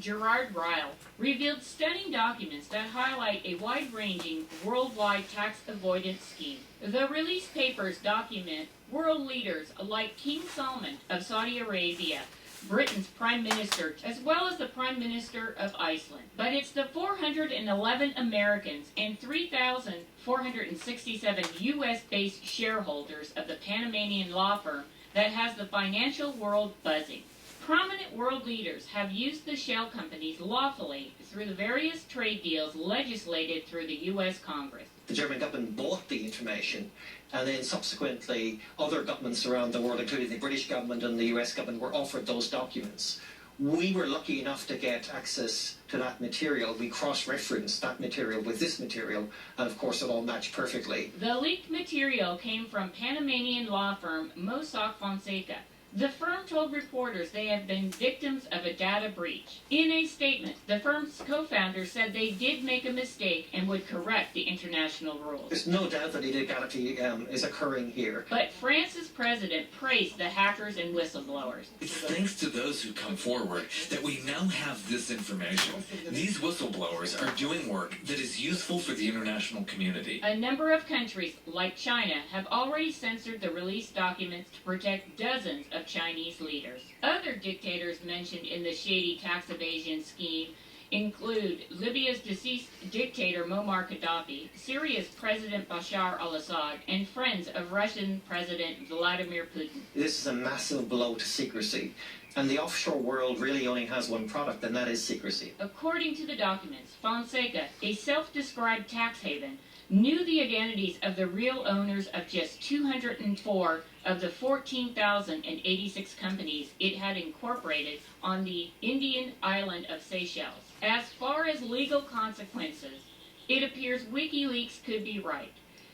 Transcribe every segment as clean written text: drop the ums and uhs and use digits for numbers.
Gerard Ryle, revealed stunning documents that highlight a wide-ranging worldwide tax avoidance scheme. The released papers document world leaders like King Salman of Saudi Arabia, Britain's Prime Minister, as well as the Prime Minister of Iceland. But it's the 411 Americans and 3,467 U.S.-based shareholders of the Panamanian law firm that has the financial world buzzing. Prominent world leaders have used the shell companies lawfully through the various trade deals legislated through the U.S. Congress. The German government bought the information, and then subsequently other governments around the world, including the British government and the US government, were offered those documents. We were lucky enough to get access to that material. We cross-referenced that material with this material, and of course it all matched perfectly. The leaked material came from Panamanian law firm Mossack Fonseca. The firm told reporters they have been victims of a data breach. In a statement, the firm's co-founder said they did make a mistake and would correct the international rules. There's no doubt that illegality is occurring here. But France's president praised the hackers and whistleblowers. It's thanks to those who come forward that we now have this information. These whistleblowers are doing work that is useful for the international community. A number of countries, like China, have already censored the released documents to protect dozens of Chinese leaders. Other dictators mentioned in the shady tax evasion scheme include Libya's deceased dictator Muammar Gaddafi, Syria's President Bashar al-Assad, and friends of Russian President Vladimir Putin. This is a massive blow to secrecy, and the offshore world really only has one product, and that is secrecy. According to the documents, Fonseca, a self-described tax haven, knew the identities of the real owners of just 204 of the 14,086 companies it had incorporated on the Indian island of Seychelles. As far as legal consequences, it appears WikiLeaks could be right.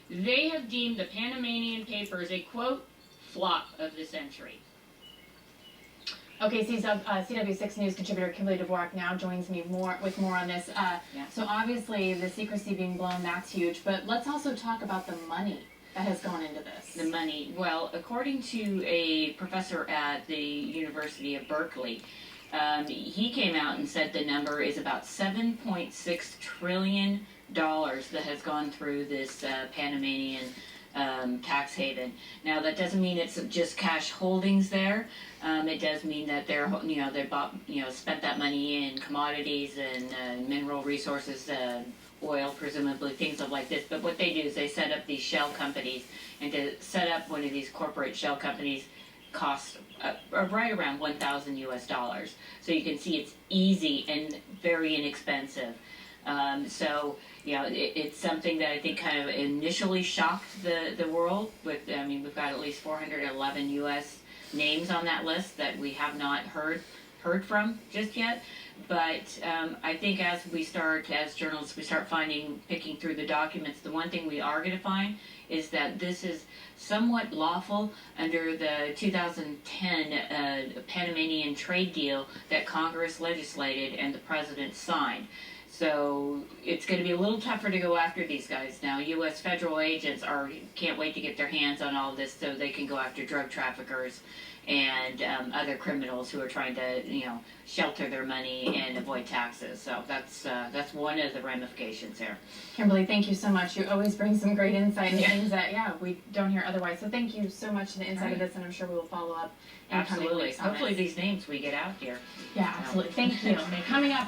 They have deemed the Panamanian Papers a, quote, flop of the century. Okay, CW6 News contributor Kimberly Dvorak now joins me with more on this. So obviously the secrecy being blown, that's huge, but let's also talk about the money that has gone into this. The money, well, according to a professor at the University of Berkeley, he came out and said the number is about $7.6 trillion that has gone through this Panamanian tax haven. Now that doesn't mean it's just cash holdings there. It does mean that they bought, spent that money in commodities and mineral resources, oil, presumably things like this. But what they do is they set up these shell companies, and to set up one of these corporate shell companies costs right around $1,000 US. So you can see it's easy and very inexpensive. It's something that I think kind of initially shocked the world. We've got at least 411 U.S. names on that list that we have not heard from just yet. But I think as journalists, we start picking through the documents, the one thing we are going to find is that this is somewhat lawful under the 2010 Panamanian trade deal that Congress legislated and the President signed. So it's going to be a little tougher to go after these guys now. U.S. federal agents can't wait to get their hands on all this so they can go after drug traffickers and other criminals who are trying to, shelter their money and avoid taxes. So that's one of the ramifications here. Kimberly, thank you so much. You always bring some great insight and things that we don't hear otherwise. So thank you so much for the insight of this, and I'm sure we will follow up in coming weeks on Hopefully these names we get out here. Yeah, absolutely. Thank you. Coming up,